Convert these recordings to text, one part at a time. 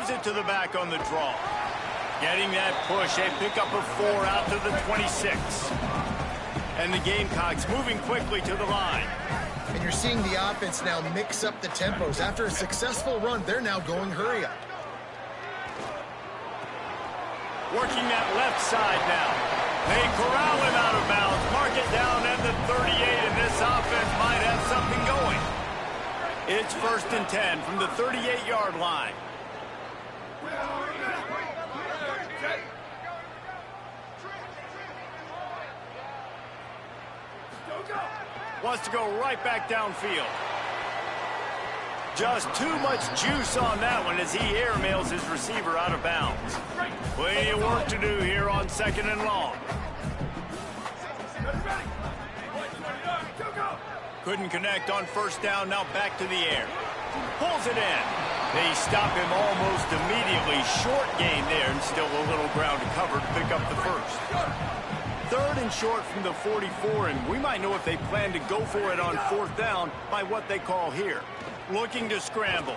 gives it to the back on the draw. Getting that push, a pickup of 4 out to the 26. And the Gamecocks moving quickly to the line. And you're seeing the offense now mix up the tempos. After a successful run, they're now going hurry up. Working that left side now. They corral him out of bounds, mark it down at the 38, and this offense might have something going. It's 1st and 10 from the 38-yard line. Wants to go right back downfield. Just too much juice on that one as he airmails his receiver out of bounds. Plenty of work to do here on 2nd and long. Couldn't connect on 1st down, now back to the air. Pulls it in. They stop him almost immediately. Short gain there and still a little ground to cover to pick up the 1st. 3rd and short from the 44, and we might know if they plan to go for it on 4th down by what they call here. Looking to scramble.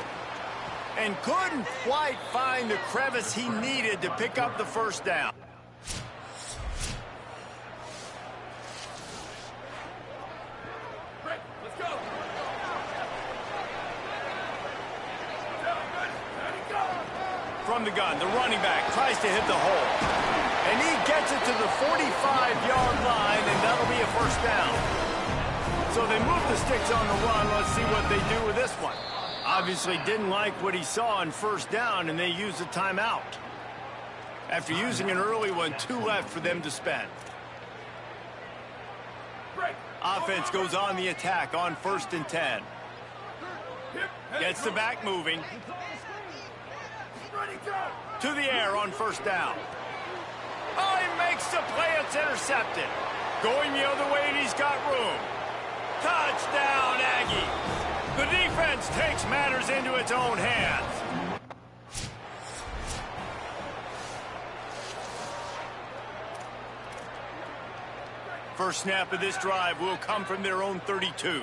And couldn't quite find the crevice he needed to pick up the 1st down. Let's go. From the gun, the running back tries to hit the hole. And he gets it to the 45-yard line, and that'll be a 1st down. So they move the sticks on the run. Let's see what they do with this one. Obviously didn't like what he saw on 1st down, and they use a timeout. After using an early one, 2 left for them to spend. Offense goes on the attack on 1st and 10. Gets the back moving. To the air on 1st down. Oh, he makes the play. It's intercepted. Going the other way, and he's got room. Touchdown, Aggies. The defense takes matters into its own hands. First snap of this drive will come from their own 32.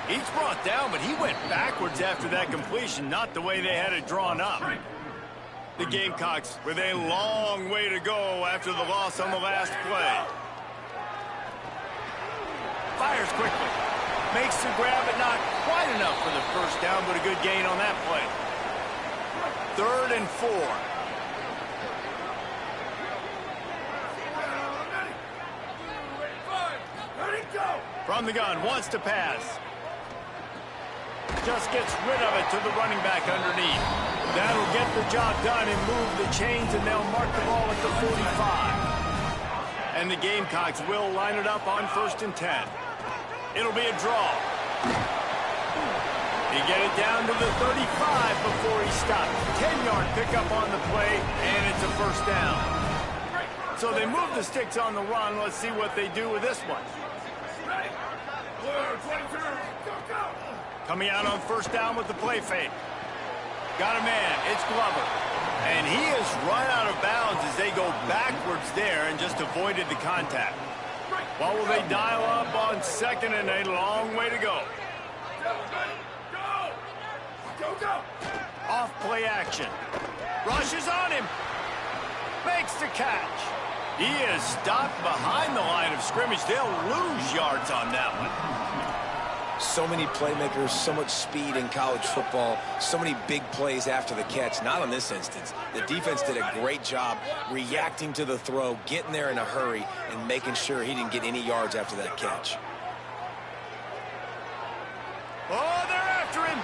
He's brought down, but he went backwards after that completion, not the way they had it drawn up. The Gamecocks with a long way to go after the loss on the last play. Fires quickly. Makes the grab, but not quite enough for the 1st down, but a good gain on that play. 3rd and 4. From the gun, wants to pass. Just gets rid of it to the running back underneath. That'll get the job done and move the chains, and they'll mark the ball at the 45. And the Gamecocks will line it up on 1st and 10. It'll be a draw. He get it down to the 35 before he stopped. 10-yard pickup on the play, and it's a 1st down. So they move the sticks on the run. Let's see what they do with this one. Coming out on 1st down with the play fake. Got a man. It's Glover. And he is run out of bounds as they go backwards there and just avoided the contact. What will they dial up on 2nd and a long way to go? Off play action. Rushes on him. Makes the catch. He is stopped behind the line of scrimmage. They'll lose yards on that one. So many playmakers, so much speed in college football, so many big plays after the catch. Not on this instance. The defense did a great job reacting to the throw, getting there in a hurry, and making sure he didn't get any yards after that catch. Oh, they're after him.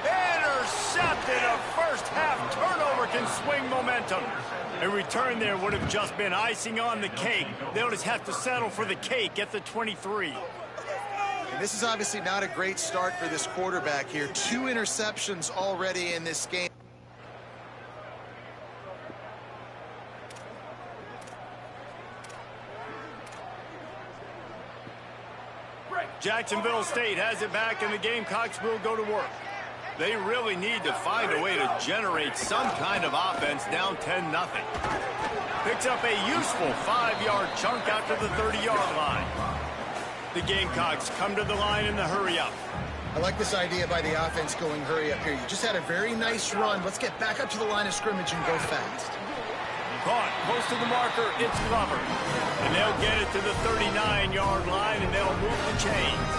Intercepted. A first-half turnover can swing momentum. A return there would have just been icing on the cake. They'll just have to settle for the cake at the 23. And this is obviously not a great start for this quarterback here. 2 interceptions already in this game. Jacksonville State has it back, and the Gamecocks will go to work. They really need to find a way to generate some kind of offense down 10-0. Picks up a useful 5-yard chunk out to the 30-yard line. The Gamecocks come to the line in the hurry-up. I like this idea by the offense going hurry up here. You just had a very nice run. Let's get back up to the line of scrimmage and go fast. Caught close to the marker. It's Glover. And they'll get it to the 39-yard line, and they'll move the chains.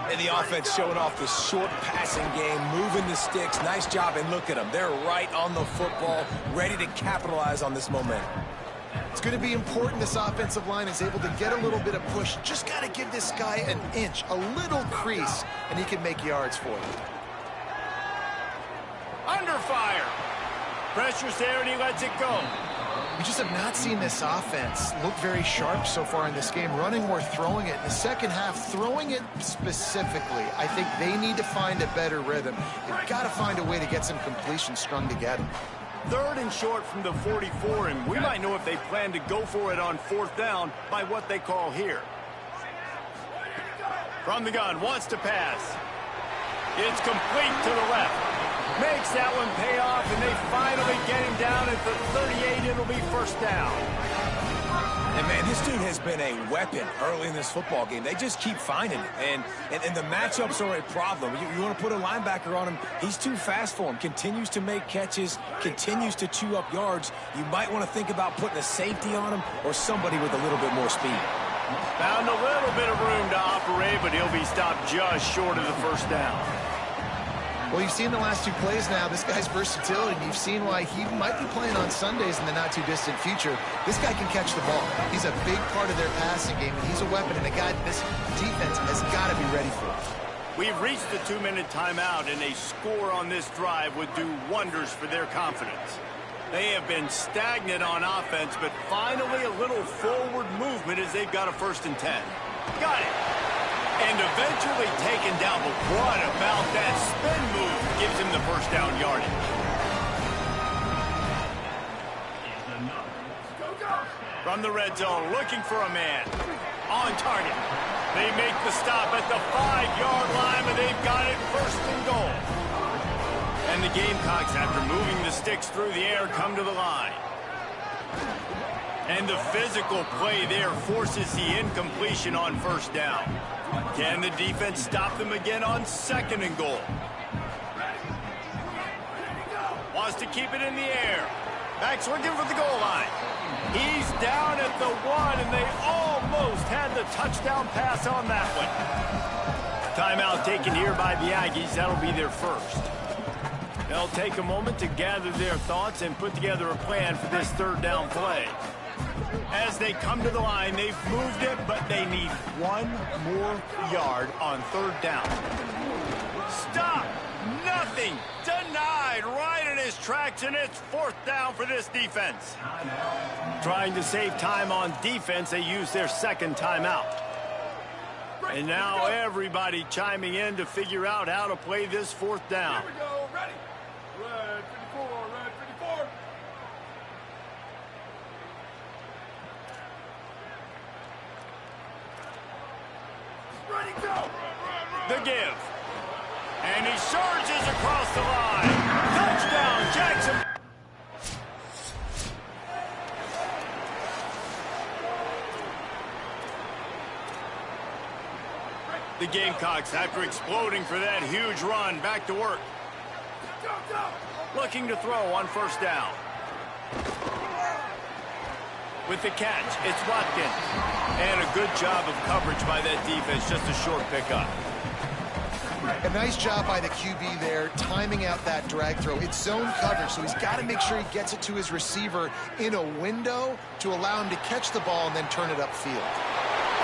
And the offense showing off the short passing game, moving the sticks. Nice job, and look at them. They're right on the football, ready to capitalize on this momentum. It's going to be important this offensive line is able to get a little bit of push. Just got to give this guy an inch, a little crease, and he can make yards for you. Under fire. Pressure's there, and he lets it go. We just have not seen this offense look very sharp so far in this game, running or throwing it. In the second half, throwing it specifically, I think they need to find a better rhythm. They've got to find a way to get some completions strung together. 3rd and short from the 44, and we might know if they plan to go for it on 4th down by what they call here. From the gun, wants to pass. It's complete to the left. Makes that one pay off, and they finally get him down at the 38. It'll be 1st down. And, man, this dude has been a weapon early in this football game. They just keep finding it. And the matchups are a problem. You want to put a linebacker on him, he's too fast for him. Continues to make catches, continues to chew up yards. You might want to think about putting a safety on him or somebody with a little bit more speed. Found a little bit of room to operate, but he'll be stopped just short of the 1st down. Well, you've seen the last 2 plays now. This guy's versatility, and you've seen why he might be playing on Sundays in the not-too-distant future. This guy can catch the ball. He's a big part of their passing game, and he's a weapon and a guy that this defense has got to be ready for. We've reached the 2-minute timeout, and a score on this drive would do wonders for their confidence. They have been stagnant on offense, but finally a little forward movement as they've got a 1st and 10. Got it. And eventually taken down, but what about that spin move gives him the 1st down yardage? From the red zone, looking for a man. On target. They make the stop at the 5-yard line, but they've got it 1st and goal. And the Gamecocks, after moving the sticks through the air, come to the line. And the physical play there forces the incompletion on 1st down. Can the defense stop them again on 2nd and goal? Wants to keep it in the air. Back's looking for the goal line. He's down at the 1, and they almost had the touchdown pass on that one. Timeout taken here by the Aggies. That'll be their 1st. They'll take a moment to gather their thoughts and put together a plan for this 3rd down play. As they come to the line, they've moved it, but they need 1 more yard on 3rd down. Stop! Nothing! Denied right in his tracks, and it's 4th down for this defense. Trying to save time on defense, they use their 2nd timeout. And now everybody chiming in to figure out how to play this 4th down. Here we go, ready. Red 54, red 54. Ready, go. The give. And he surges across the line. Touchdown, Jackson. The Gamecocks, after exploding for that huge run, back to work. Go, go. Looking to throw on 1st down. With the catch, it's Watkins. And a good job of coverage by that defense, just a short pickup. A nice job by the QB there, timing out that drag throw. It's zone coverage, so he's got to make sure he gets it to his receiver in a window to allow him to catch the ball and then turn it upfield.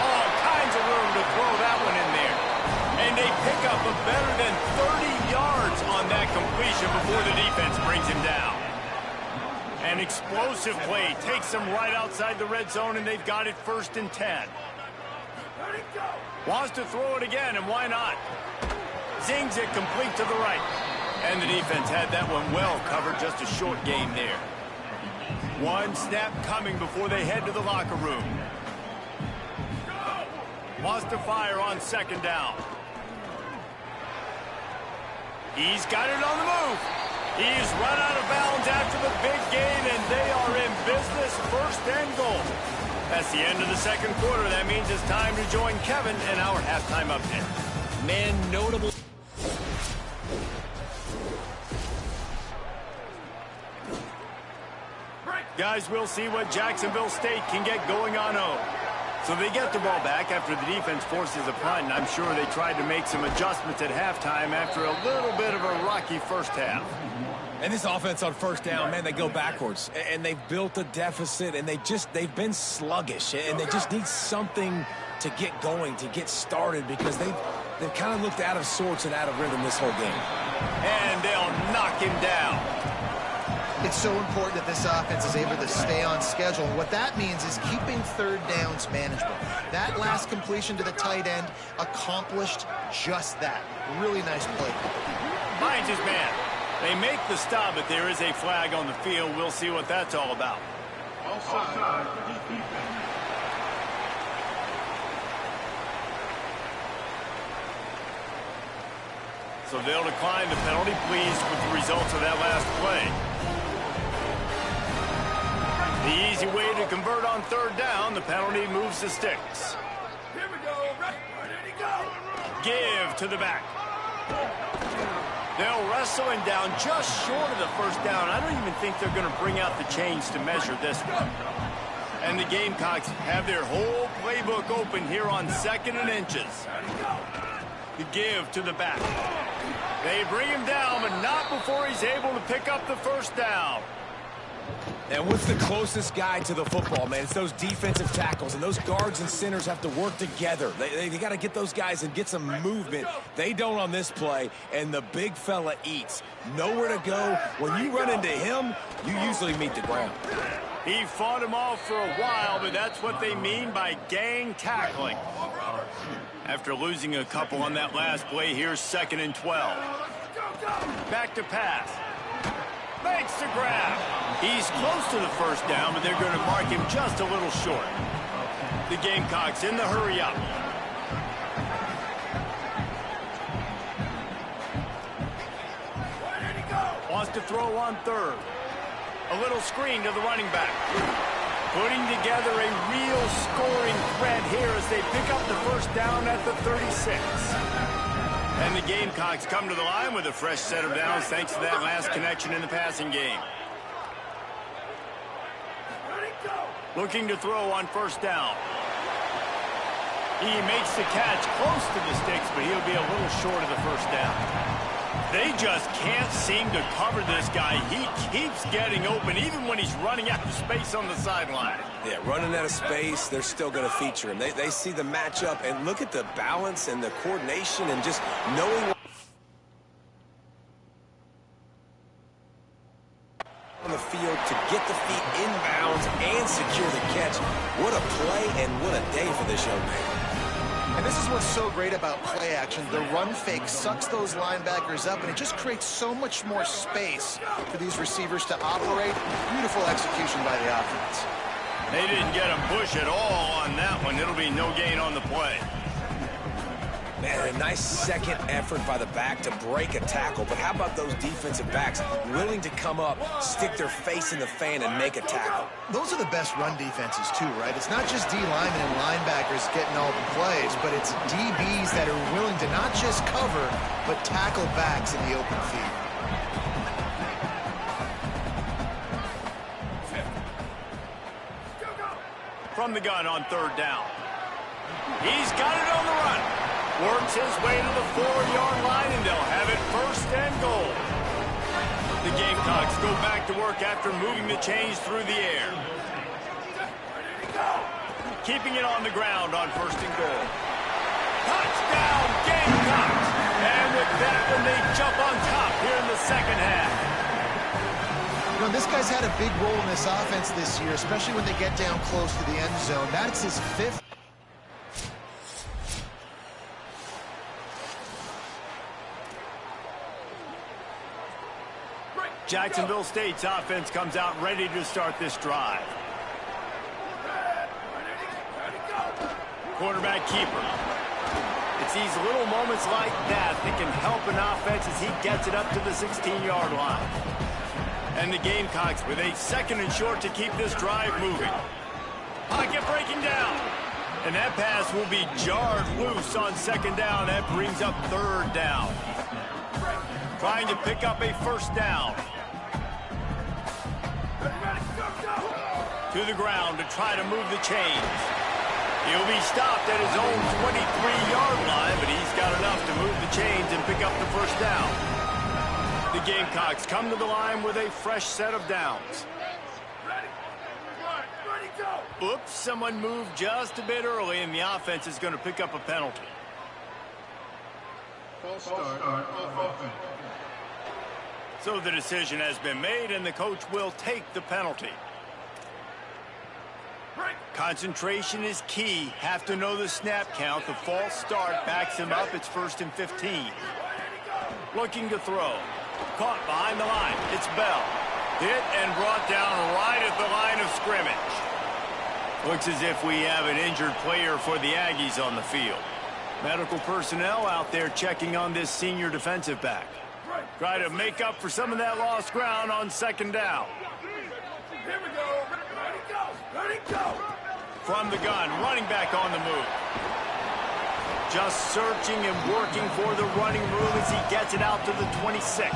All kinds of room to throw that one in there. And they pick up a better than 30 yards on that completion before the defense brings him down. An explosive play takes them right outside the red zone, and they've got it 1st and 10. Wants to throw it again, and why not? Zings it complete to the right. And the defense had that one well covered, just a short gain there. 1 snap coming before they head to the locker room. Wants to fire on 2nd down. He's got it on the move. He's run out of bounds after the big gain, and they are in business, 1st and goal. That's the end of the second quarter. That means it's time to join Kevin in our halftime update. Man, notable. Guys, we'll see what Jacksonville State can get going on 0. So they get the ball back after the defense forces a punt, and I'm sure they tried to make some adjustments at halftime after a little bit of a rocky first half. And this offense on first down, man, they go backwards. And they've built a deficit, and they've been sluggish. And they just need something to get going, to get started, because they've kind of looked out of sorts and out of rhythm this whole game. And they'll knock him down. It's so important that this offense is able to stay on schedule. And what that means is keeping third downs manageable. That last completion to the tight end accomplished just that. Really nice play. Finds his man. They make the stop, but there is a flag on the field. We'll see what that's all about. Offside. So they'll decline the penalty, pleased with the results of that last play. The easy way to convert on third down, the penalty moves the sticks. Here we go. Right. Where did he go? Give to the back. They'll wrestle him down just short of the first down. I don't even think they're going to bring out the chains to measure this one. And the Gamecocks have their whole playbook open here on 2nd and inches. The give to the back. They bring him down, but not before he's able to pick up the first down. And what's the closest guy to the football, man? It's those defensive tackles, and those guards and centers have to work together. They got to get those guys and get some movement. They don't on this play, and the big fella eats. Nowhere to go. When you run into him, you usually meet the ground. He fought him off for a while, but that's what they mean by gang tackling. After losing a couple on that last play, here's 2nd and 12. Back to pass. Makes the grab. He's close to the first down, but they're going to mark him just a little short. The Gamecocks in the hurry up. Wants to throw on third. A little screen to the running back. Putting together a real scoring threat here as they pick up the first down at the 36. And the Gamecocks come to the line with a fresh set of downs thanks to that last connection in the passing game. Looking to throw on first down. He makes the catch close to the sticks, but he'll be a little short of the first down. They just can't seem to cover this guy. He keeps getting open, even when he's running out of space on the sideline. Yeah, running out of space, they're still going to feature him. They see the matchup, and look at the balance and the coordination and just knowing on the field to get the feet inbounds and secure the catch. What a play and what a day for this young man. And this is what's so great about play action. The run fake sucks those linebackers up, and it just creates so much more space for these receivers to operate. Beautiful execution by the offense. They didn't get a push at all on that one. It'll be no gain on the play. Man, a nice second effort by the back to break a tackle. But how about those defensive backs willing to come up, stick their face in the fan, and make a tackle? Those are the best run defenses, too, right? It's not just D linemen and linebackers getting all the plays, but it's DBs that are willing to not just cover, but tackle backs in the open field. From the gun on third down. He's got it on the run. Works his way to the 4-yard line, and they'll have it 1st and goal. The Gamecocks go back to work after moving the chains through the air. Keeping it on the ground on 1st and goal. Touchdown, Gamecocks! And with that one, they jump on top here in the second half. You know, this guy's had a big role in this offense this year, especially when they get down close to the end zone. That's his 5th. Jacksonville State's offense comes out ready to start this drive. Quarterback keeper. It's these little moments like that that can help an offense as he gets it up to the 16-yard line. And the Gamecocks with a 2nd and short to keep this drive moving. Pocket breaking down. And that pass will be jarred loose on second down. That brings up third down. Trying to pick up a first down. To the ground to try to move the chains. He'll be stopped at his own 23-yard line, but he's got enough to move the chains and pick up the first down. The Gamecocks come to the line with a fresh set of downs. Oops, someone moved just a bit early, and the offense is going to pick up a penalty. False start on offense. So the decision has been made, and the coach will take the penalty. Concentration is key. Have to know the snap count. The false start backs him up. It's 1st and 15. Looking to throw. Caught behind the line. It's Bell. Hit and brought down right at the line of scrimmage. Looks as if we have an injured player for the Aggies on the field. Medical personnel out there checking on this senior defensive back. Try to make up for some of that lost ground on second down. Here we go. Ready, go. Ready, go. From the gun, running back on the move. Just searching and working for the running room as he gets it out to the 26.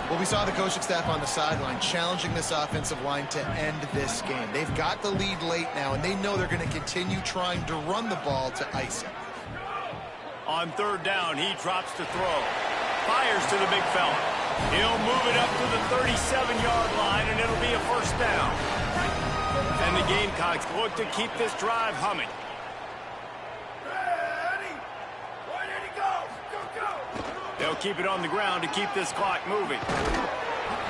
Well, we saw the coaching staff on the sideline challenging this offensive line to end this game. They've got the lead late now, and they know they're going to continue trying to run the ball to ice it. On third down, he drops to throw. Fires to the big fella. He'll move it up to the 37-yard line, and it'll be a first down. And the Gamecocks look to keep this drive humming. Ready. Ready, go. Go, go. They'll keep it on the ground to keep this clock moving.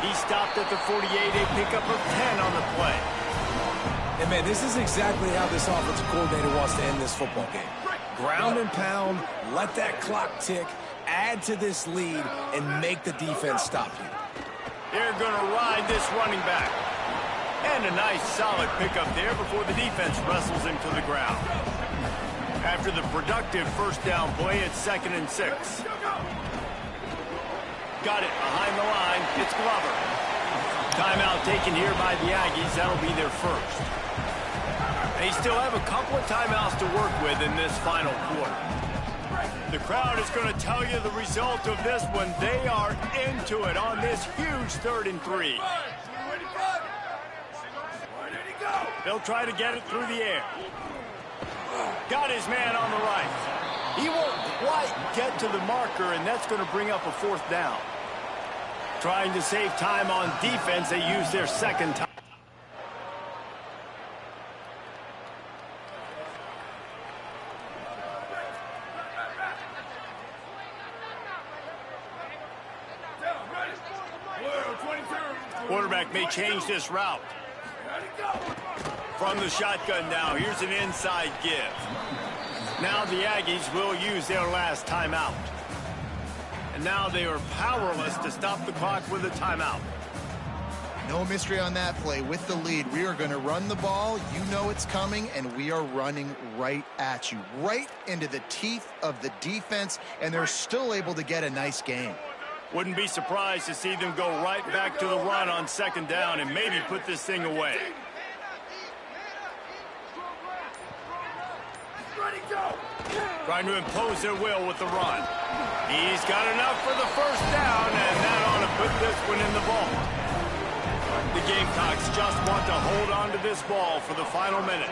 He stopped at the 48, a pickup of 10 on the play. And, man, this is exactly how this offensive coordinator wants to end this football game. Ground and pound, let that clock tick, add to this lead, and make the defense stop you. They're going to ride this running back. And a nice solid pickup there before the defense wrestles him to the ground. After the productive first down play, it's 2nd and 6. Got it behind the line. It's Glover. Timeout taken here by the Aggies. That'll be their first. They still have a couple of timeouts to work with in this final quarter. The crowd is going to tell you the result of this one. They are into it on this huge 3rd and 3. They'll try to get it through the air. Got his man on the right. He won't quite get to the marker, and that's going to bring up a 4th down. Trying to save time on defense, they use their second time. Quarterback may change this route. From the shotgun now, here's an inside give. Now the Aggies will use their last timeout. And now they are powerless to stop the clock with a timeout. No mystery on that play. With the lead, we are going to run the ball. You know it's coming, and we are running right at you, right into the teeth of the defense, and they're still able to get a nice game. Wouldn't be surprised to see them go right back to the run on second down and maybe put this thing away. Trying to impose their will with the run. He's got enough for the first down, and that ought to put this one in the vault. The Gamecocks just want to hold on to this ball for the final minute.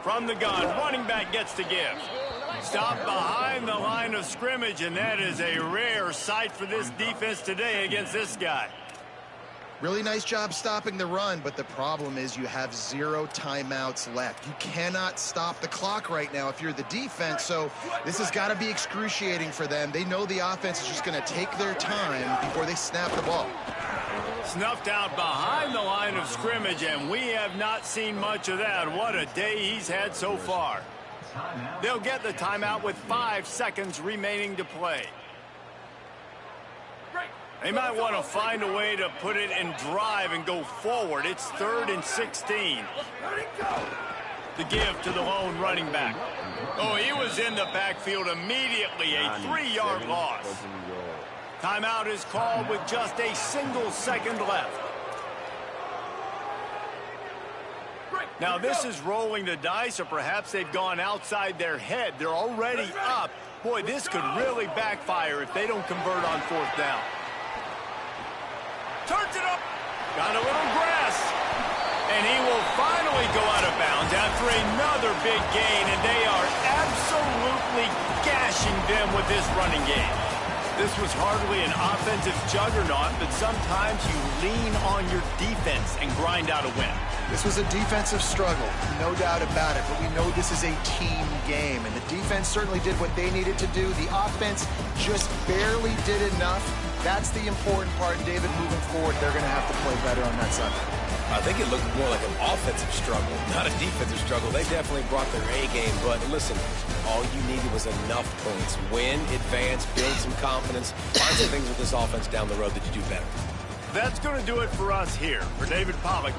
From the gun, running back gets to give. Stopped behind the line of scrimmage, and that is a rare sight for this defense today against this guy. Really nice job stopping the run, but the problem is you have 0 timeouts left. You cannot stop the clock right now if you're the defense, so this has got to be excruciating for them. They know the offense is just going to take their time before they snap the ball. Snuffed out behind the line of scrimmage, and we have not seen much of that. What a day he's had so far. They'll get the timeout with 5 seconds remaining to play. They might want to find a way to put it in drive and go forward. It's 3rd and 16. The give to the lone running back. Oh, he was in the backfield immediately, a 3-yard loss. Timeout is called with just a single second left. Now, this is rolling the dice, or perhaps they've gone outside their head. They're already up. Boy, this could really backfire if they don't convert on 4th down. Turns it up. Got a little grass. And he will finally go out of bounds after another big gain, and they are absolutely gashing them with this running game. This was hardly an offensive juggernaut, but sometimes you lean on your defense and grind out a win. This was a defensive struggle, no doubt about it, but we know this is a team game, and the defense certainly did what they needed to do. The offense just barely did enough. That's the important part, David, moving forward. They're going to have to play better on that Sunday. I think it looked more like an offensive struggle, not a defensive struggle. They definitely brought their A game, but listen, all you needed was enough points. Win, advance, build some confidence, find some things with this offense down the road that you do better. That's going to do it for us here. For David Pollack.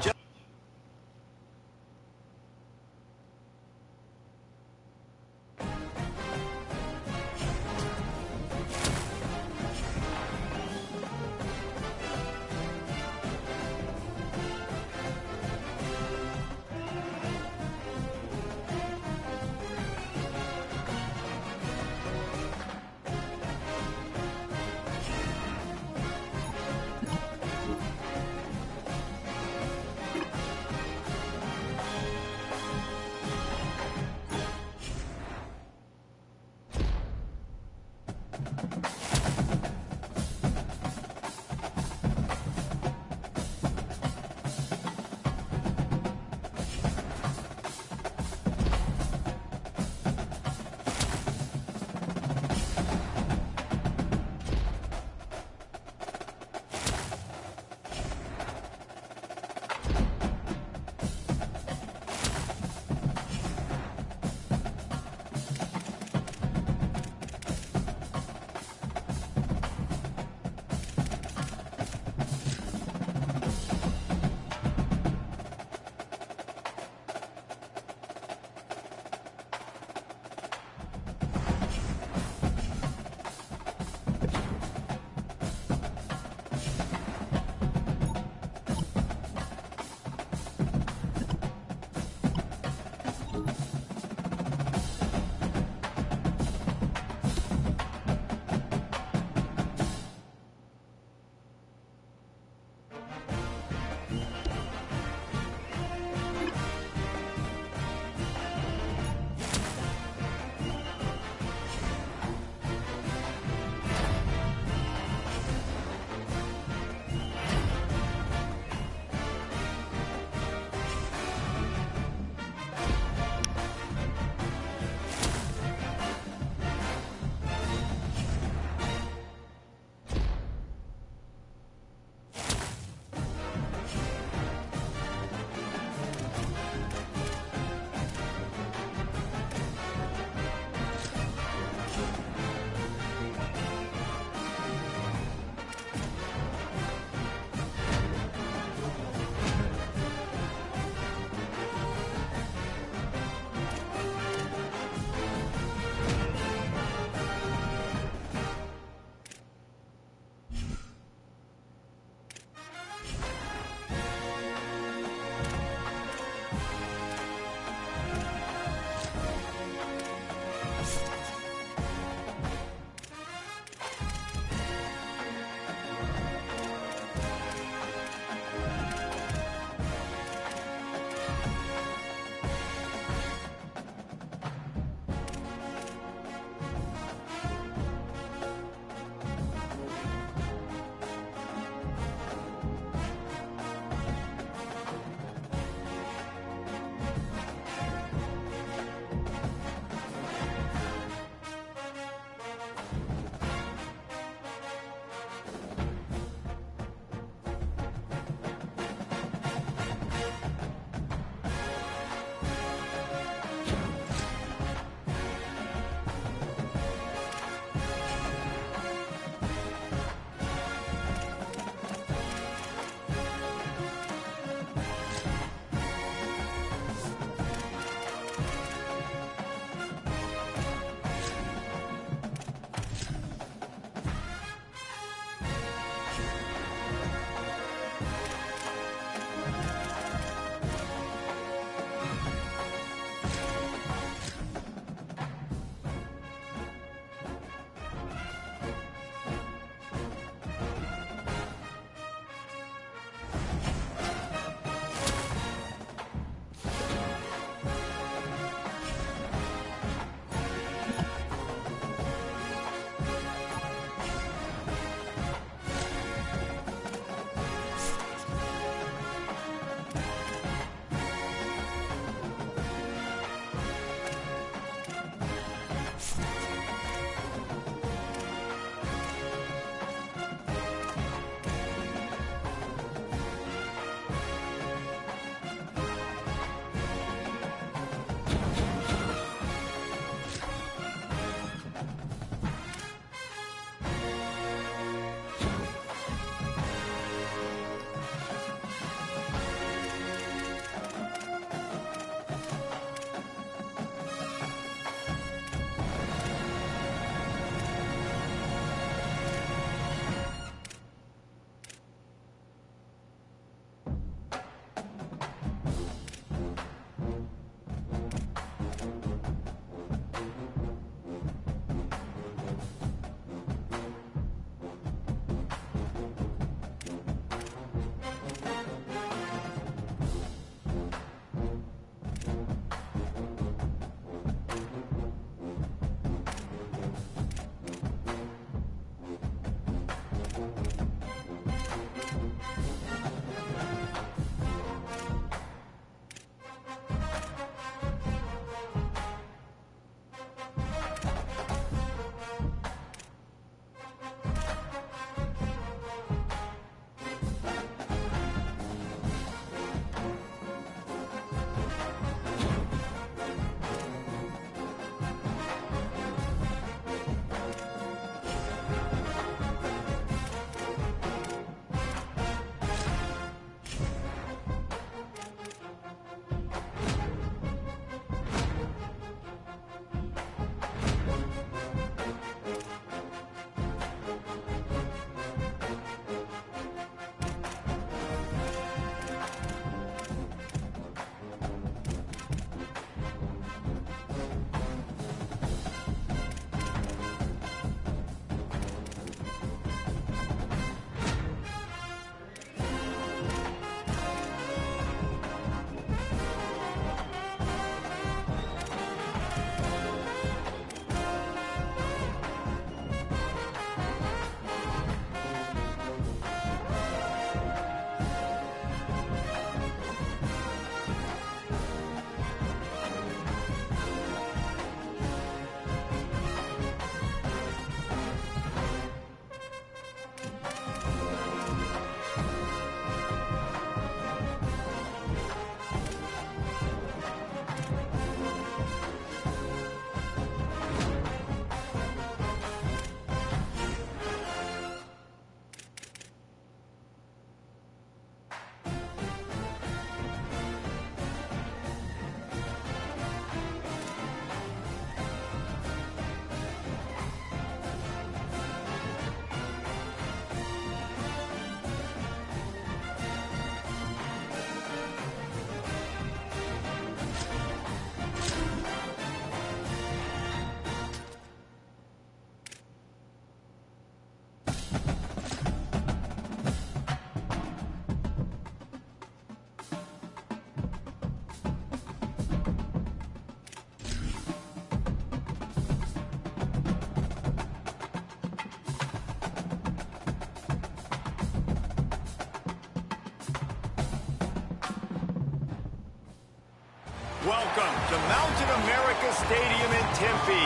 Welcome to Mountain America Stadium in Tempe.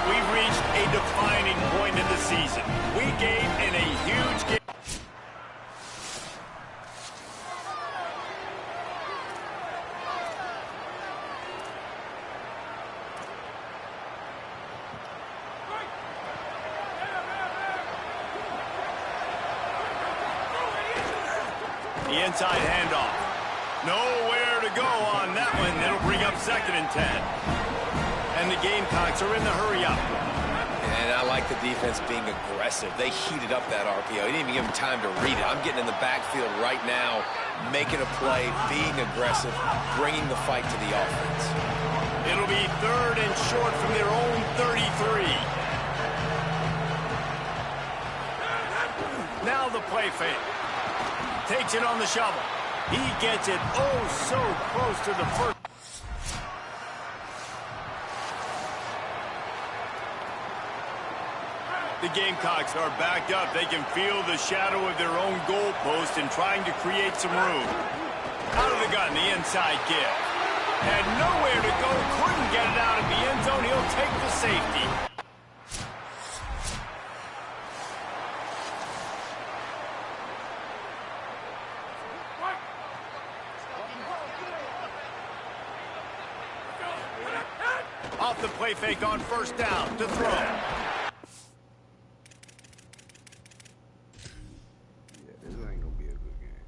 We've reached a defining point in the season. Week 8 in a huge game. The inside handoff. Nowhere to go on that one. It'll bring up 2nd and 10. And the Gamecocks are in the hurry up. And I like the defense being aggressive. They heated up that RPO. They didn't even give him time to read it. I'm getting in the backfield right now, making a play, being aggressive, bringing the fight to the offense. It'll be 3rd and short from their own 33. Now the play fake. Takes it on the shovel. He gets it oh so close to the first. The Gamecocks are backed up. They can feel the shadow of their own goalpost and trying to create some room. Out of the gun, the inside give. Had nowhere to go, couldn't get it out of the end zone. He'll take the safety. Off the play fake on 1st down to throw. This ain't gonna be a good game.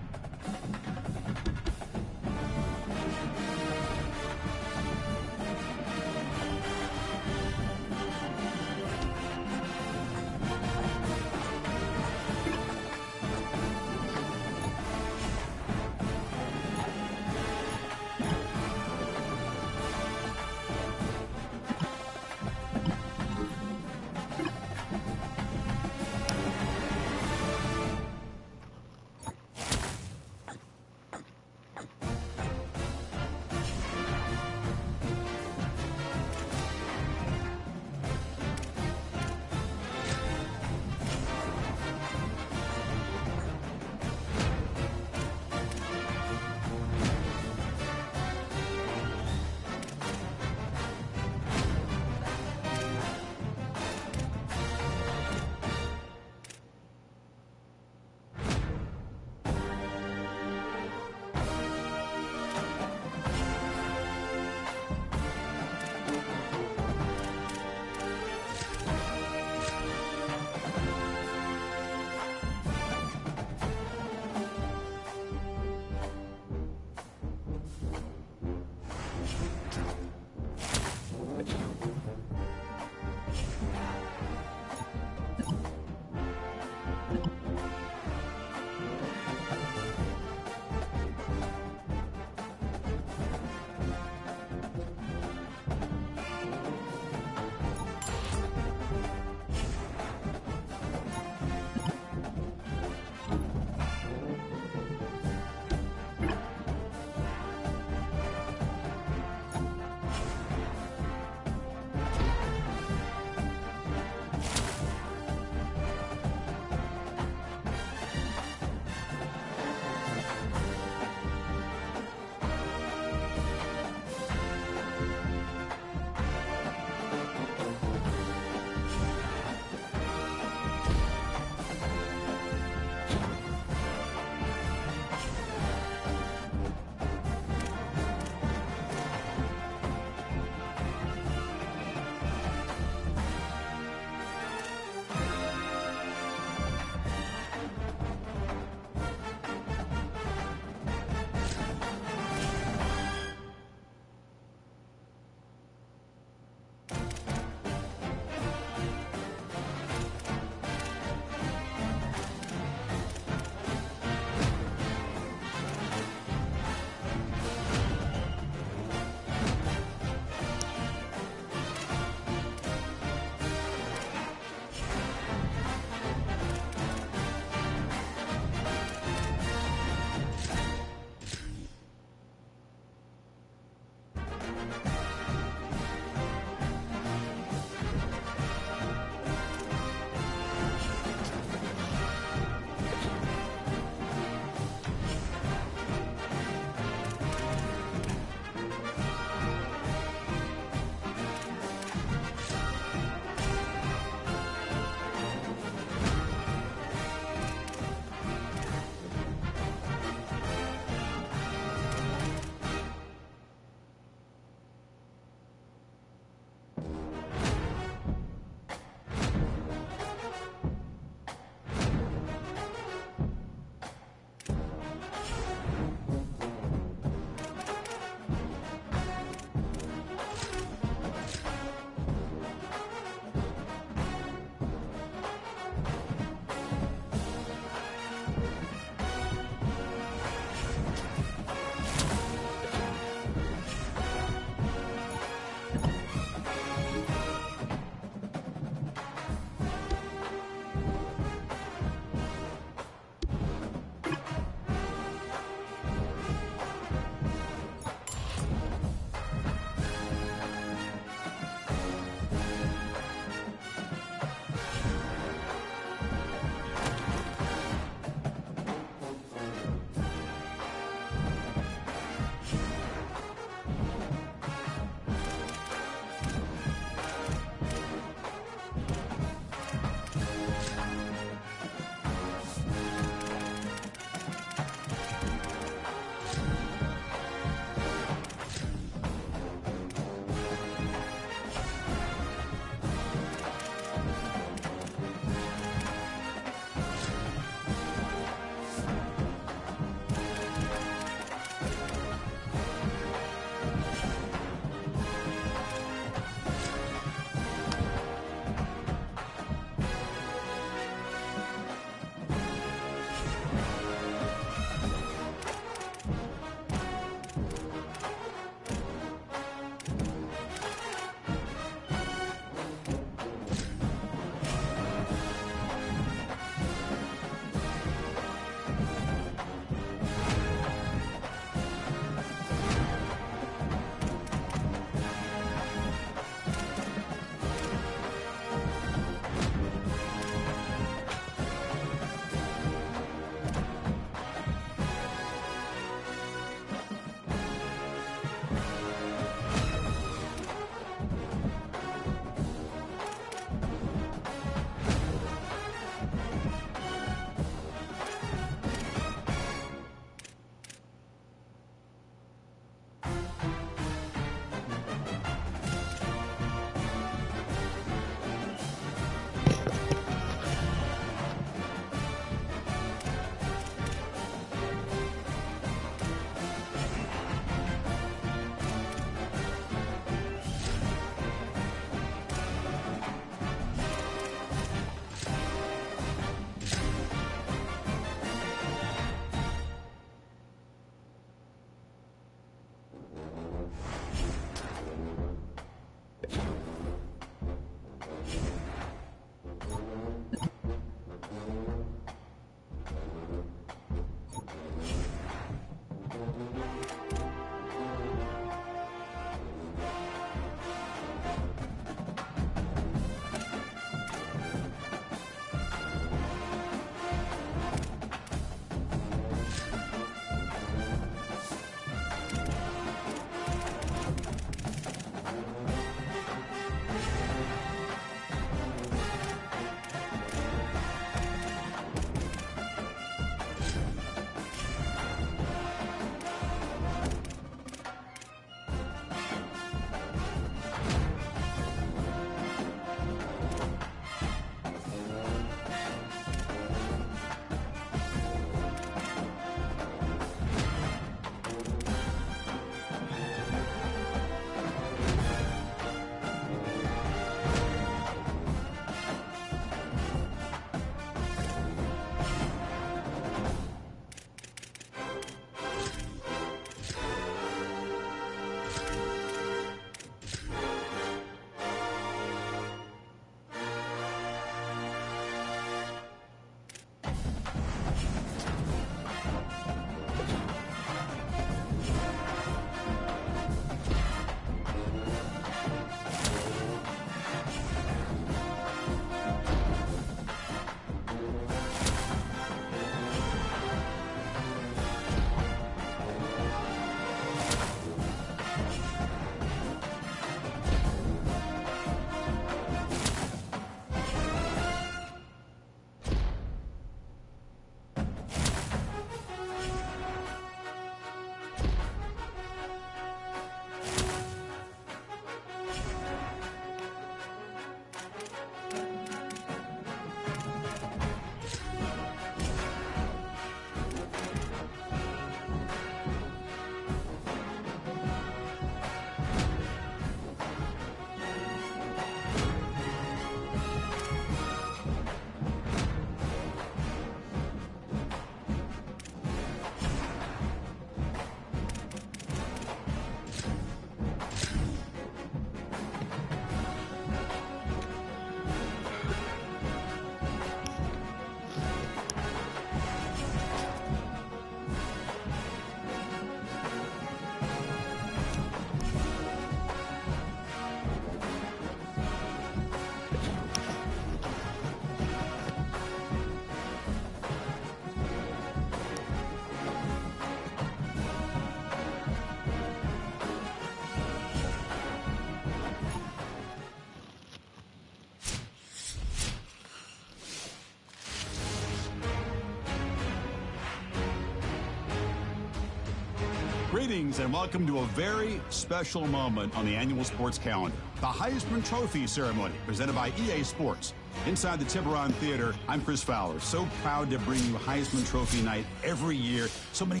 Greetings and welcome to a very special moment on the annual sports calendar. The Heisman Trophy ceremony presented by EA Sports. Inside the Tiburon Theater, I'm Chris Fowler. So proud to bring you Heisman Trophy night every year. So many...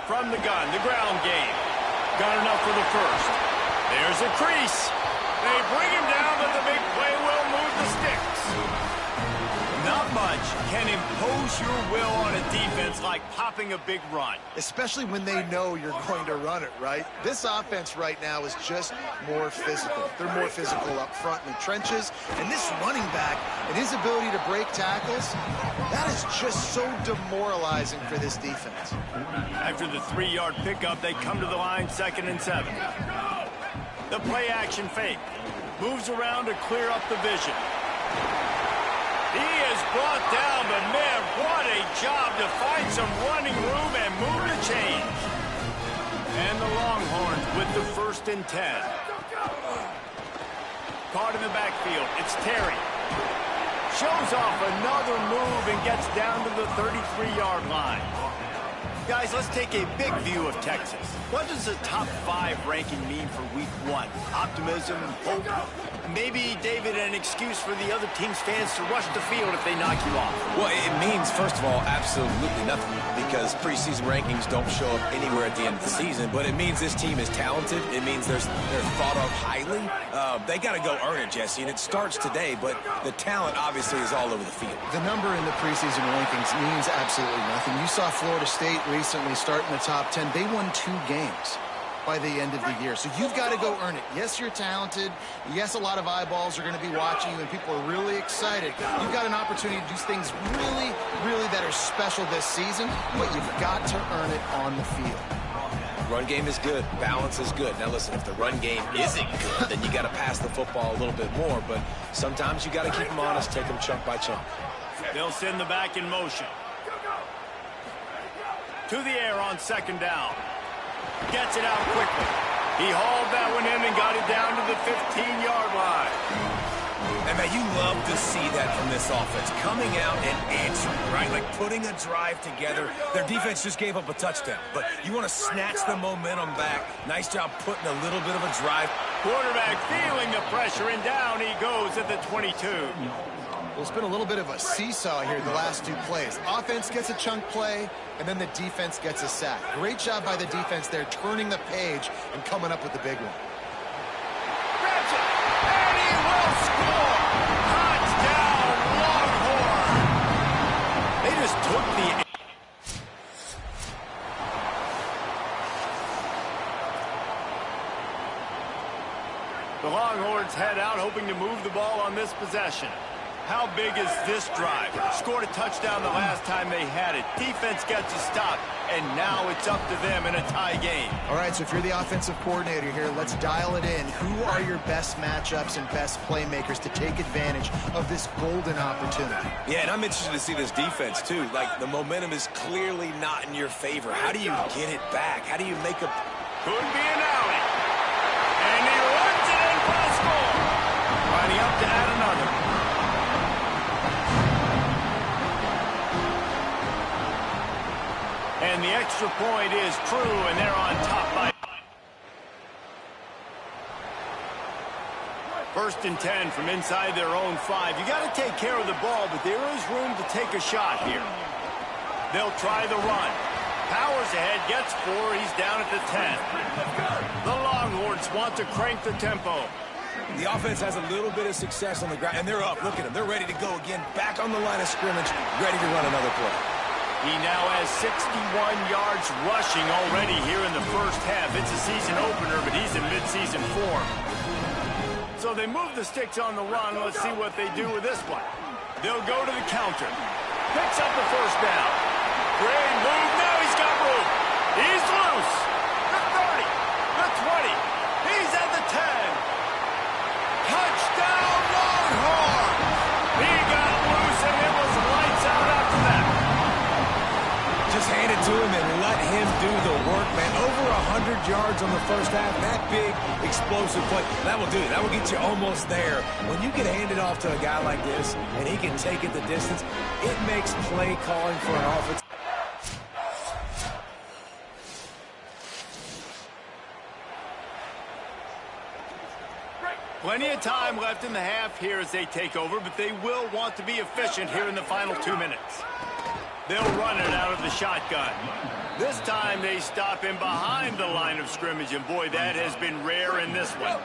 From the gun, the ground game. Got enough for the first. There's a crease. They bring him down, but the big play will move the sticks. Not much can impose your will on a defense like popping a big run. Especially when they know you're going to run it, right? This offense right now is just more physical. They're more physical up front in the trenches. And this running back and his ability to break tackles, that is just so demoralizing for this defense. After the 3-yard pickup, they come to the line 2nd and 7. The play action fake. Moves around to clear up the vision. He is brought down, but man, what a job to find some running room and move the change. And the Longhorns with the 1st and 10. Caught in the backfield, it's Terry. Shows off another move and gets down to the 33-yard line. Guys, let's take a big view of Texas. What does the top 5 ranking mean for week 1? Optimism, hope? maybe, David, an excuse for the other team's fans to rush the field if they knock you off. Well, it means, first of all, absolutely nothing, because preseason rankings don't show up anywhere at the end of the season, but it means this team is talented. It means they're thought of highly. They got to go earn it, Jesse, and it starts today, but the talent obviously is all over the field. The number in the preseason rankings means absolutely nothing. You saw Florida State recently start in the top 10. They won 2 games by the end of the year. So you've got to go earn it. Yes, you're talented. Yes, a lot of eyeballs are going to be watching you, and people are really excited. You've got an opportunity to do things really, really that are special this season, but you've got to earn it on the field. Run game is good. Balance is good. Now, listen, if the run game isn't good, then you got to pass the football a little bit more, but sometimes you got to keep them honest, take them chunk by chunk. They'll send the back in motion. To the air on 2nd down. Gets it out quickly. He hauled that one in and got it down to the 15-yard line. And, man, you love to see that from this offense. Coming out and answering, right? Like putting a drive together. Their defense just gave up a touchdown. But you want to snatch the momentum back. Nice job putting a little bit of a drive. Quarterback feeling the pressure, and down he goes at the 22. Well, it's been a little bit of a seesaw here the last 2 plays. Offense gets a chunk play, and then the defense gets a sack. Great job by the defense there, turning the page and coming up with the big one. Grabs it, and he will score! Touchdown, Longhorn! They just took the... The Longhorns head out, hoping to move the ball on this possession. How big is this drive? Scored a touchdown the last time they had it. Defense gets a stop, and now it's up to them in a tie game. All right, so if you're the offensive coordinator here, let's dial it in. Who are your best matchups and best playmakers to take advantage of this golden opportunity? Yeah, and I'm interested to see this defense, too. Like, the momentum is clearly not in your favor. How do you get it back? How do you make a... Could be an alley. And he runs it in for the score. Lining up to add another. And the extra point is true, and they're on top by... 1st and 10 from inside their own 5. You got to take care of the ball, but there is room to take a shot here. They'll try the run. Powers ahead, gets 4. He's down at the 10. The Longhorns want to crank the tempo. The offense has a little bit of success on the ground, and they're up. Look at them. They're ready to go again. Back on the line of scrimmage, ready to run another play. He now has 61 yards rushing already here in the first half. It's a season opener, but he's in midseason form. So they move the sticks on the run. Let's see what they do with this one. They'll go to the counter. Picks up the 1st down. Great move. Now he's got room. He's loose. The 30. The 20. He's at the 10. Touchdown, Longhorn. He got loose, and it was lights out after that. Just hand it to him and let him do the work, man. Over 100 yards on the first half. That big, explosive play. That will do it. That will get you almost there. When you get handed off to a guy like this and he can take it the distance, it makes play calling for an offense. Plenty of time left in the half here as they take over, but they will want to be efficient here in the final 2 minutes. They'll run it out of the shotgun. This time they stop him behind the line of scrimmage, and boy, that has been rare in this one.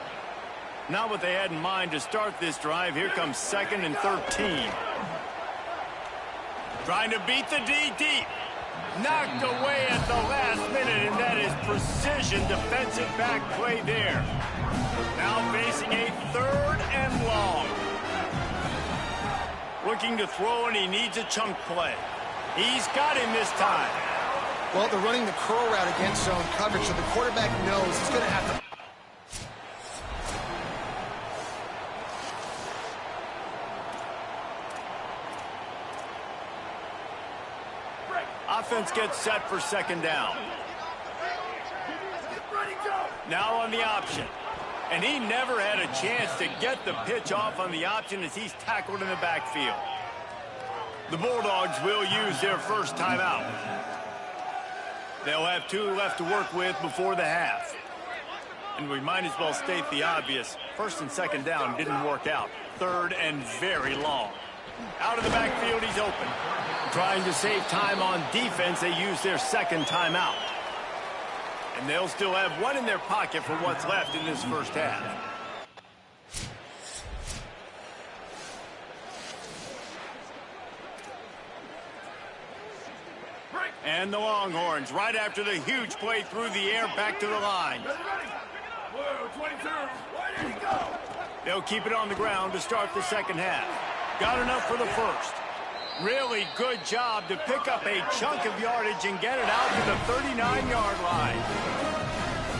Not what they had in mind to start this drive. Here comes 2nd and 13. Trying to beat the D deep. Knocked away at the last minute, and that is precision defensive back play there. Now facing a 3rd and long. Looking to throw, and he needs a chunk play. He's got him this time. Well, they're running the curl route against zone coverage, so the quarterback knows he's going to have to... Offense gets set for 2nd down. Now on the option. And he never had a chance to get the pitch off on the option as he's tackled in the backfield. The Bulldogs will use their first timeout. They'll have 2 left to work with before the half. And we might as well state the obvious. First and second down didn't work out. Third and very long. Out of the backfield, he's open. Trying to save time on defense, they use their second timeout. And they'll still have one in their pocket for what's left in this first half. And the Longhorns, right after the huge play through the air, back to the line. Whoa, 22. Where did he go? They'll keep it on the ground to start the second half. Got enough for the first. Really good job to pick up a chunk of yardage and get it out to the 39-yard line.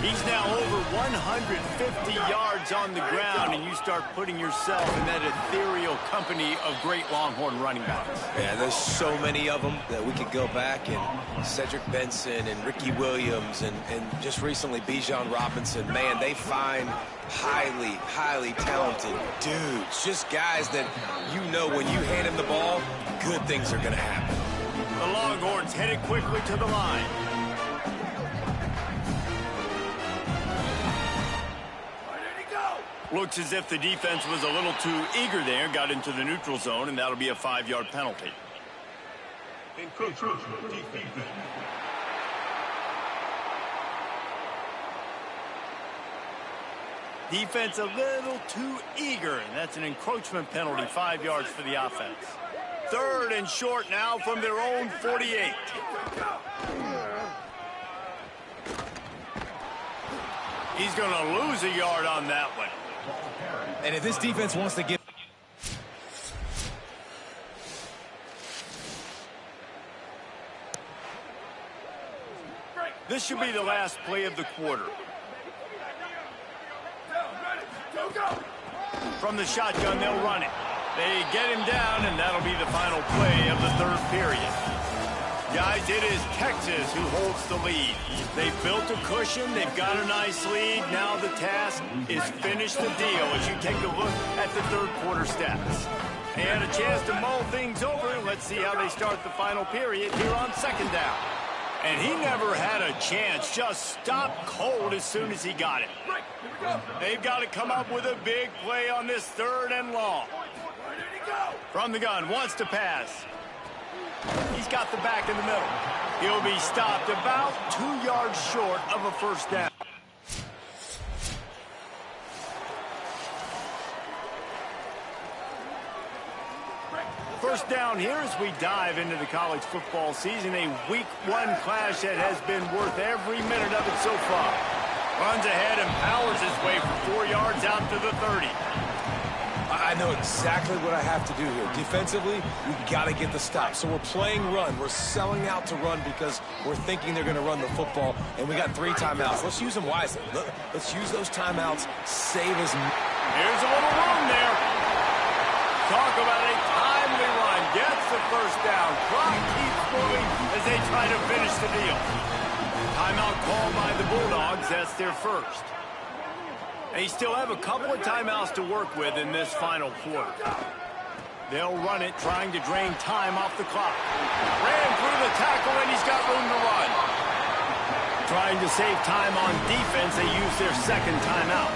He's now over 150 yards on the ground, and you start putting yourself in that ethereal company of great Longhorn running backs. Yeah, there's so many of them that we could go back, and Cedric Benson and Ricky Williams and just recently Bijan Robinson. Man, they find highly talented dudes, just guys that you know when you hand him the ball, good things are going to happen. The Longhorns headed quickly to the line. Looks as if the defense was a little too eager there, got into the neutral zone, and that'll be a 5-yard penalty. Defense a little too eager, and that's an encroachment penalty, 5 yards for the offense. Third and short now from their own 48. He's going to lose a yard on that one. And if this defense wants to get... This should be the last play of the quarter. From the shotgun, they'll run it. They get him down, and that'll be the final play of the third period. Guys, it is Texas who holds the lead. They've built a cushion. They've got a nice lead. Now the task is finish the deal as you take a look at the third quarter stats. And a chance to mull things over. Let's see how they start the final period here on second down. And he never had a chance. Just stopped cold as soon as he got it. They've got to come up with a big play on this third and long. From the gun, wants to pass. He's got the back in the middle. He'll be stopped about 2 yards short of a first down. First down here as we dive into the college football season. A week 1 clash that has been worth every minute of it so far. Runs ahead and powers his way for 4 yards out to the 30. I know exactly what I have to do here. Defensively, we've got to get the stop. So we're playing run. We're selling out to run because we're thinking they're going to run the football, and we got 3 timeouts. Let's use them wisely. Let's use those timeouts. Save us. Here's a little room there. Talk about a timely run. Gets the first down. Clock keeps moving as they try to finish the deal. Timeout called by the Bulldogs. That's their first. They still have a couple of timeouts to work with in this final quarter. They'll run it, trying to drain time off the clock. Ran through the tackle, and he's got room to run. Trying to save time on defense, they use their second timeout.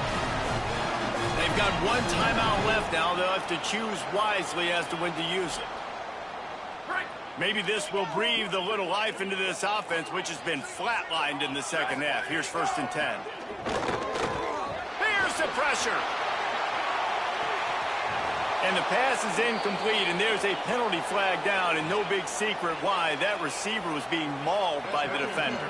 They've got 1 timeout left now. They'll have to choose wisely as to when to use it. Maybe this will breathe a little life into this offense, which has been flatlined in the second half. Here's 1st and 10. The pressure. And the pass is incomplete, and there's a penalty flag down, and no big secret why. That receiver was being mauled by the defender.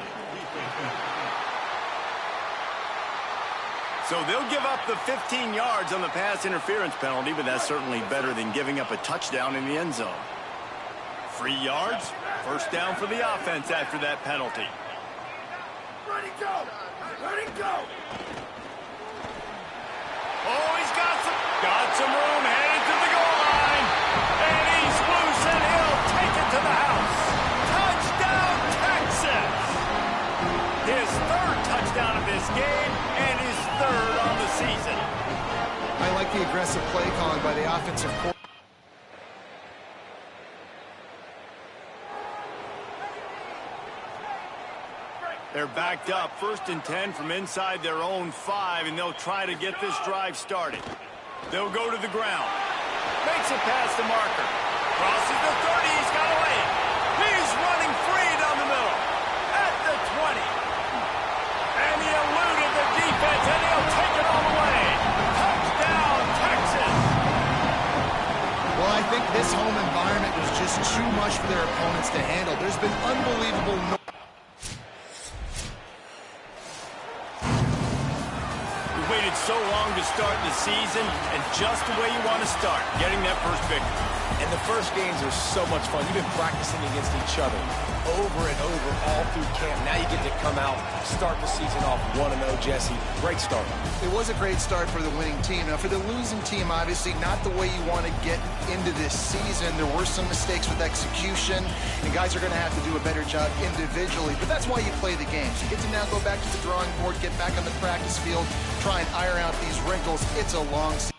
So they'll give up the 15 yards on the pass interference penalty, but that's certainly better than giving up a touchdown in the end zone. 3 yards, first down for the offense after that penalty. Ready, go! Ready, go! Oh, he's got some room, headed to the goal line. And he's loose, and he'll take it to the house. Touchdown, Texas! His 3rd touchdown of this game, and his 3rd on the season. I like the aggressive play calling by the offensive coordinator. They're backed up, 1st and 10 from inside their own 5, and they'll try to get this drive started. They'll go to the ground. Makes it past the marker. Crosses the 30, he's got away. He's running free down the middle. At the 20. And he eluded the defense, and he'll take it all the way. Touchdown, Texas! Well, I think this home environment was just too much for their opponents to handle. There's been unbelievable noise. We waited so long to start the season, and just the way you want to start, getting that first victory. And the first games are so much fun. You've been practicing against each other over and over all through camp. Now you get to come out, start the season off 1-0, Jesse. Great start. It was a great start for the winning team. Now, for the losing team, obviously not the way you want to get into this season. There were some mistakes with execution, and guys are going to have to do a better job individually. But that's why you play the games. You get to now go back to the drawing board, get back on the practice field, try and iron out these wrinkles. It's a long season.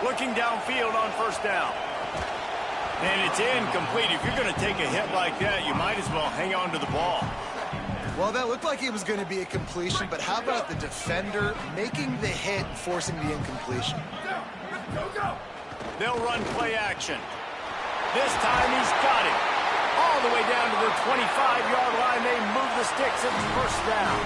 Looking downfield on first down. And it's incomplete. If you're going to take a hit like that, you might as well hang on to the ball. Well, that looked like it was going to be a completion, but how about the defender making the hit and forcing the incompletion? They'll run play action. This time he's got it. All the way down to the 25-yard line. They move the sticks at the first down.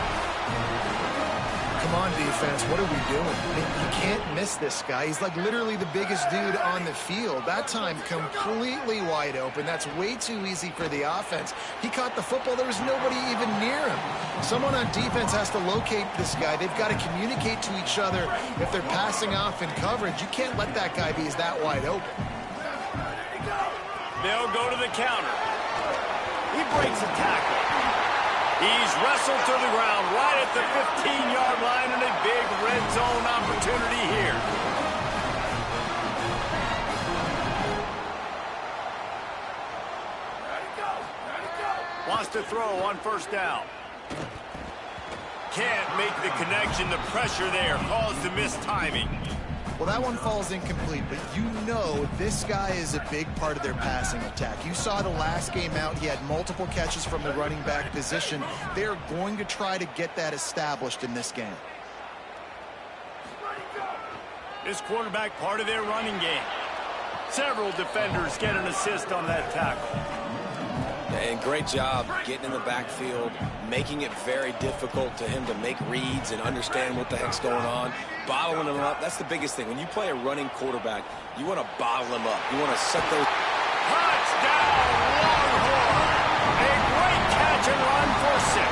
Come on, defense. What are we doing? I mean, you can't miss this guy. He's like literally the biggest dude on the field. That time completely wide open. That's way too easy for the offense. He caught the football. There was nobody even near him. Someone on defense has to locate this guy. They've got to communicate to each other if they're passing off in coverage. You can't let that guy be that wide open. They'll go to the counter. He breaks a tackle. He's wrestled to the ground right at the 15-yard line, and a big red zone opportunity here. Wants to throw on first down. Can't make the connection. The pressure there caused the missed timing. Well, that one falls incomplete, but you know this guy is a big part of their passing attack. You saw the last game out. He had multiple catches from the running back position. They're going to try to get that established in this game. This quarterback part of their running game. Several defenders get an assist on that tackle. And great job getting in the backfield, making it very difficult to him to make reads and understand what the heck's going on, bottling him up. That's the biggest thing. When you play a running quarterback, you want to bottle him up. You want to set those... Touchdown, Longhorn! A great catch and run for 6.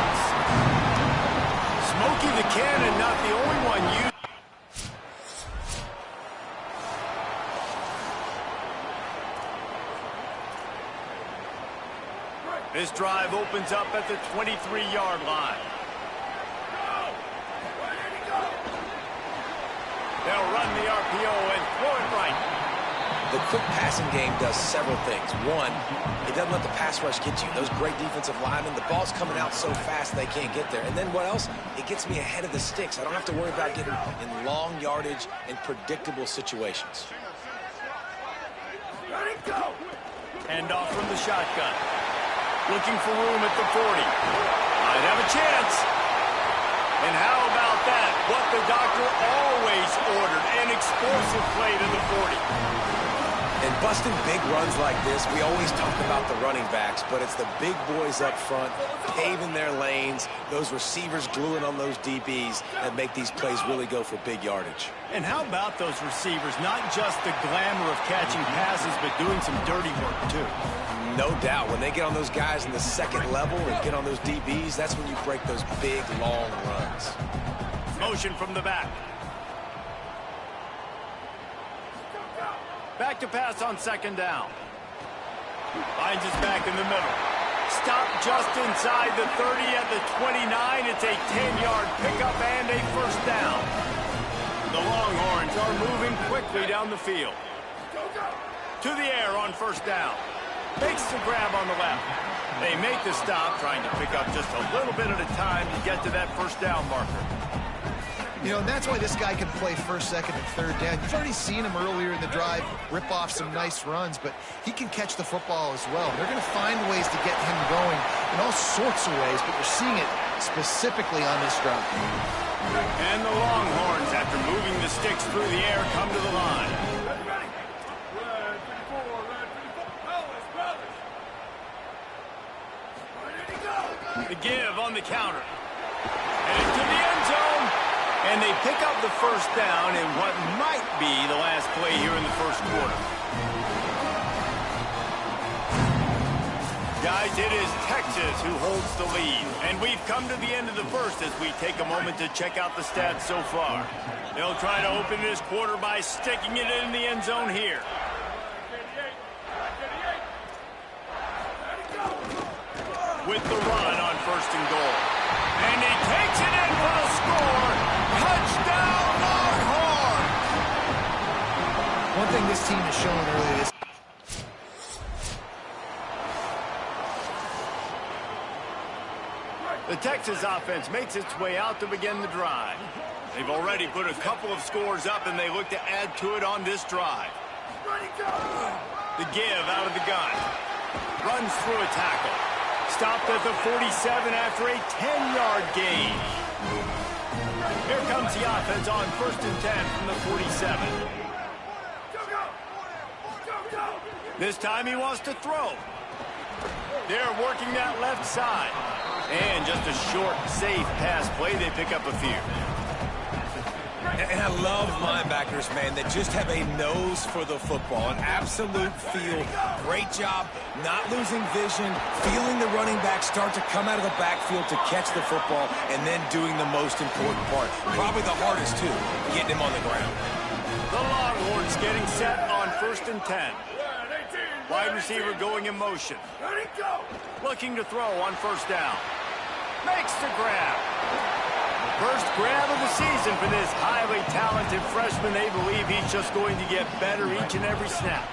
Smokey the Cannon, not the only one used. This drive opens up at the 23-yard line. They'll run the RPO and throw it right. The quick passing game does several things. One, it doesn't let the pass rush get you. Those great defensive linemen, the ball's coming out so fast they can't get there. And then what else? It gets me ahead of the sticks. I don't have to worry about getting in long yardage and predictable situations. Hand off from the shotgun. Looking for room at the 40. Might have a chance. And how about that? What the doctor always ordered. An explosive play to the 40. And busting big runs like this, we always talk about the running backs, but it's the big boys up front, paving their lanes, those receivers gluing on those DBs that make these plays really go for big yardage. And how about those receivers? Not just the glamour of catching passes, but doing some dirty work, too. No doubt. When they get on those guys in the second level and get on those DBs, that's when you break those big, long runs. Motion from the back. Back to pass on second down. Finds his back in the middle. Stop just inside the 30 at the 29. It's a 10-yard pickup and a first down. The Longhorns are moving quickly down the field. To the air on first down. Makes the grab on the left. They make the stop, trying to pick up just a little bit at a time to get to that first down marker. You know, and that's why this guy can play first, second, and third down. You've already seen him earlier in the drive rip off some nice runs, but he can catch the football as well. They're going to find ways to get him going in all sorts of ways, but you're seeing it specifically on this drive. And the Longhorns, after moving the sticks through the air, come to the line. The give on the counter. Headed to the end zone. And they pick up the first down in what might be the last play here in the first quarter. Guys, it is Texas who holds the lead. And we've come to the end of the first as we take a moment to check out the stats so far. They'll try to open this quarter by sticking it in the end zone here. With the run on first and goal. And he takes it in for the score. Touchdown, Longhorns! One thing this team has shown earlier this The Texas offense makes its way out to begin the drive. They've already put a couple of scores up, and they look to add to it on this drive. The give out of the gun. Runs through a tackle. Stopped at the 47 after a 10-yard gain. Here comes the offense on 1st and 10 from the 47. This time he wants to throw. They're working that left side. And just a short, safe pass play. They pick up a few. And I love linebackers, man, that just have a nose for the football, an absolute feel. Great job not losing vision, feeling the running back start to come out of the backfield to catch the football, and then doing the most important part. Probably the hardest, too, getting him on the ground. The Longhorns getting set on 1st and 10. Wide receiver going in motion. Looking to throw on 1st down. Makes the grab. First grab of the season for this highly talented freshman. They believe he's just going to get better each and every snap.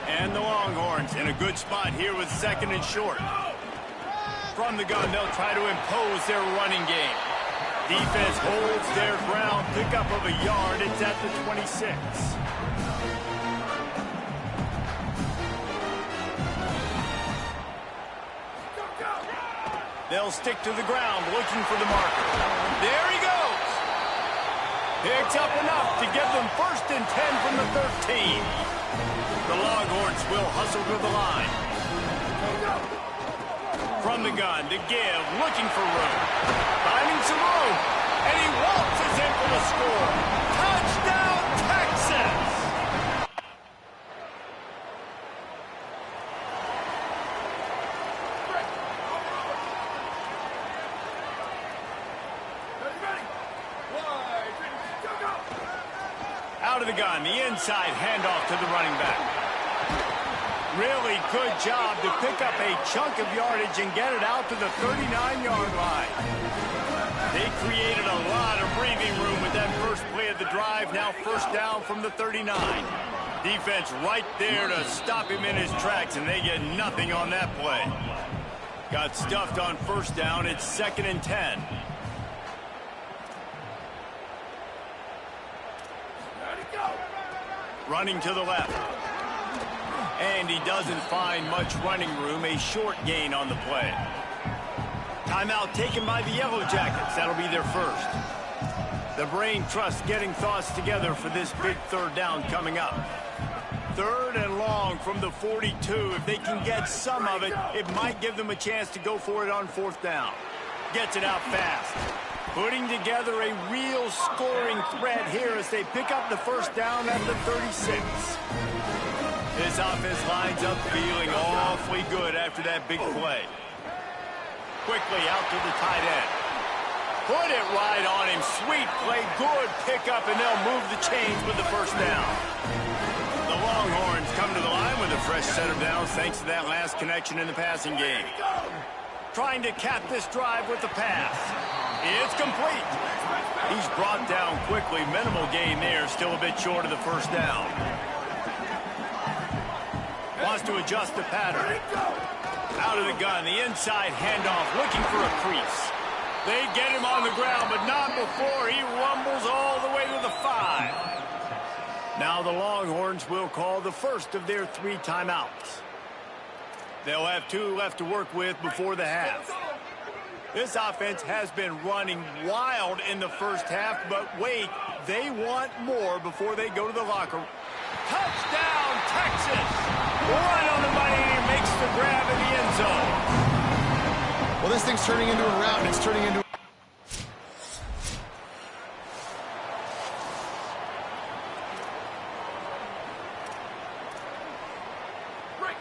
And the Longhorns in a good spot here with 2nd and short. From the gun, they'll try to impose their running game. Defense holds their ground. Pickup of a yard. It's at the 26. They'll stick to the ground, looking for the marker. There he goes. Picks up enough to give them 1st and 10 from the 13. The Longhorns will hustle to the line. From the gun, the give, looking for room. Finding some room. And he waltzes in for the score. Touchdown, Texas! Out of the gun, the inside handoff to the running back. Really good job to pick up a chunk of yardage and get it out to the 39-yard line. They created a lot of breathing room with that first play of the drive. Now 1st down from the 39. Defense right there to stop him in his tracks, and they get nothing on that play. Got stuffed on 1st down. It's 2nd and 10. Running to the left. And he doesn't find much running room. A short gain on the play. Timeout taken by the Yellow Jackets. That'll be their first. The Brain Trust getting thoughts together for this big 3rd down coming up. 3rd and long from the 42. If they can get some of it, it might give them a chance to go for it on 4th down. Gets it out fast. Putting together a real scoring threat here as they pick up the 1st down at the 36. This offense lines up feeling awfully good after that big play. Quickly out to the tight end. Put it right on him. Sweet play. Good pickup, and they'll move the chains with the 1st down. The Longhorns come to the line with a fresh set of downs thanks to that last connection in the passing game. Trying to cap this drive with the pass. It's complete. He's brought down quickly. Minimal gain there. Still a bit short of the 1st down. Wants to adjust the pattern. Out of the gun. The inside handoff. Looking for a crease. They get him on the ground, but not before he rumbles all the way to the 5. Now the Longhorns will call the first of their 3 timeouts. They'll have 2 left to work with before the half. This offense has been running wild in the 1st half, but wait, they want more before they go to the locker room. Touchdown, Texas! Right on the money, and he makes the grab in the end zone. Well, this thing's turning into a rout. It's turning into...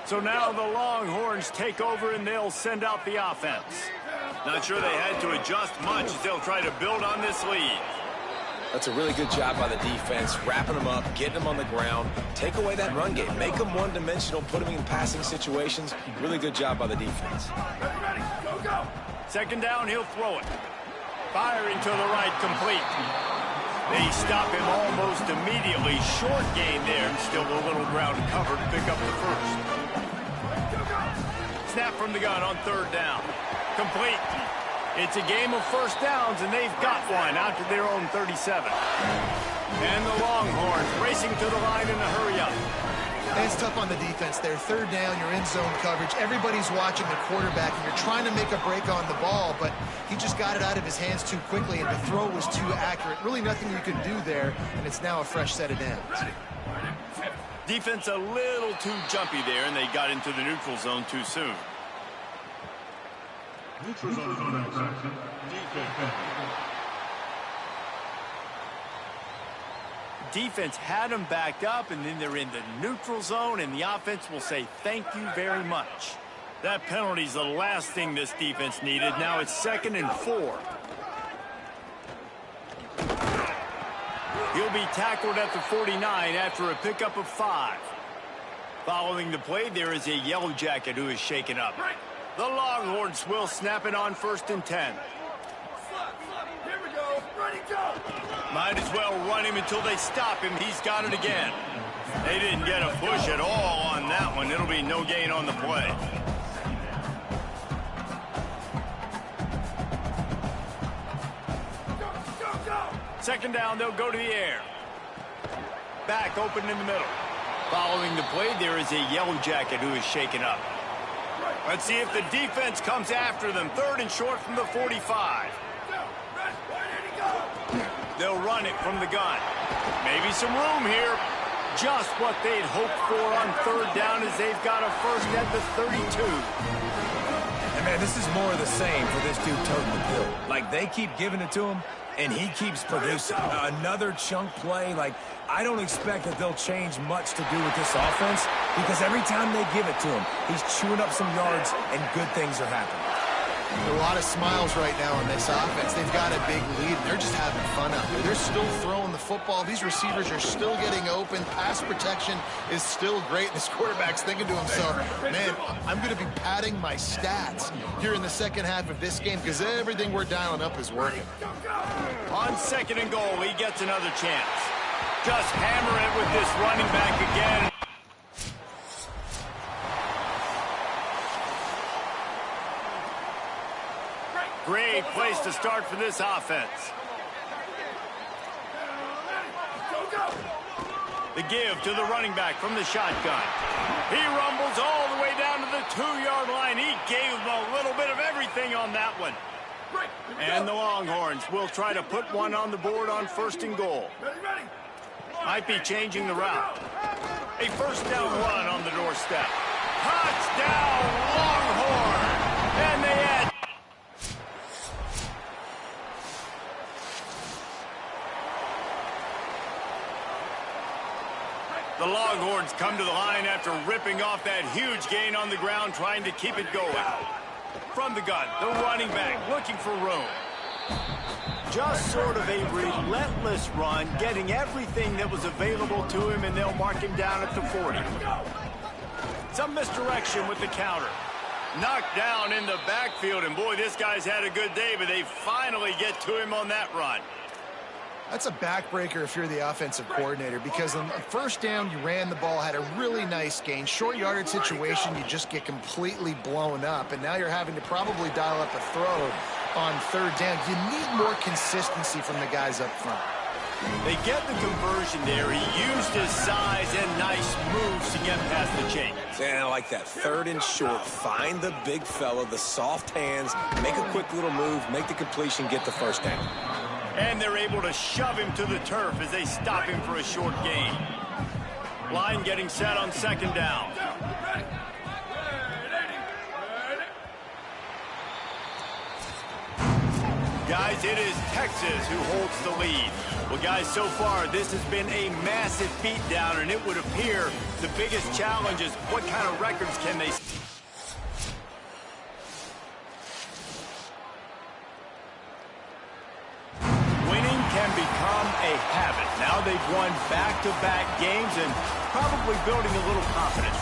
So now the Longhorns take over, and they'll send out the offense. Not sure they had to adjust much as they'll try to build on this lead. That's a really good job by the defense, wrapping them up, getting them on the ground, take away that run game, make them one-dimensional, put them in passing situations. Really good job by the defense. Go, go! 2nd down, he'll throw it. Firing to the right, complete. They stop him almost immediately. Short gain there, and still a little ground covered to pick up the 1st. Snap from the gun on 3rd down. Complete. It's a game of first downs, and they've got one out to their own 37. And the Longhorns racing to the line in a hurry up. And it's tough on the defense there. Third down, you're in zone coverage. Everybody's watching the quarterback, and you're trying to make a break on the ball, but he just got it out of his hands too quickly, and the throw was too accurate. Really nothing you could do there, and it's now a fresh set of downs. Defense a little too jumpy there, and they got into the neutral zone too soon. Neutral zone infraction. Defense. Defense had them backed up, and then they're in the neutral zone, and the offense will say thank you very much. That penalty's the last thing this defense needed. Now it's 2nd and 4. He'll be tackled at the 49 after a pickup of 5. Following the play, there is a Yellow Jacket who is shaken up. The Longhorns will snap it on 1st and 10. Here we go. Ready, go. Might as well run him until they stop him. He's got it again. They didn't get a push at all on that one. It'll be no gain on the play. Second down, they'll go to the air. Back open in the middle. Following the play, there is a Yellow Jacket who is shaken up. Let's see if the defense comes after them. 3rd and short from the 45. They'll run it from the gun. Maybe some room here. Just what they'd hoped for on 3rd down as they've got a first at the 32. And man, this is more of the same for this dude toting the bill. Like, they keep giving it to him, and he keeps producing. Another chunk play. Like, I don't expect that they'll change much to do with this offense, because every time they give it to him, he's chewing up some yards, and good things are happening. There are a lot of smiles right now on this offense. They've got a big lead, and they're just having fun out there. They're still throwing the football. These receivers are still getting open. Pass protection is still great. This quarterback's thinking to himself, man, I'm going to be padding my stats here in the second half of this game because everything we're dialing up is working. On 2nd and goal, he gets another chance. Just hammer it with this running back again. Great place to start for this offense. The give to the running back from the shotgun. He rumbles all the way down to the 2-yard line. He gave him a little bit of everything on that one. And the Longhorns will try to put one on the board on 1st and goal. Might be changing the route. A first down run on the doorstep. Touchdown, Longhorn! And they add. The Longhorns come to the line after ripping off that huge gain on the ground, trying to keep it going. From the gun, the running back looking for room. Just sort of a relentless run, getting everything that was available to him, and they'll mark him down at the 40. Some misdirection with the counter. Knocked down in the backfield, and boy, this guy's had a good day, but they finally get to him on that run. That's a backbreaker if you're the offensive coordinator, because on first down, you ran the ball, had a really nice gain. Short yardage situation, you just get completely blown up, and now you're having to probably dial up a throw on 3rd down. You need more consistency from the guys up front. They get the conversion there. He used his size and nice moves to get past the chain. And I like that. 3rd and short. Find the big fella, the soft hands, make a quick little move, make the completion, get the first down. And they're able to shove him to the turf as they stop him for a short gain. Line getting set on 2nd down. Guys, it is Texas who holds the lead. Well, guys, so far, this has been a massive beatdown, and it would appear the biggest challenge is what kind of records can they set? Can become a habit. Now they've won back-to-back games and probably building a little confidence.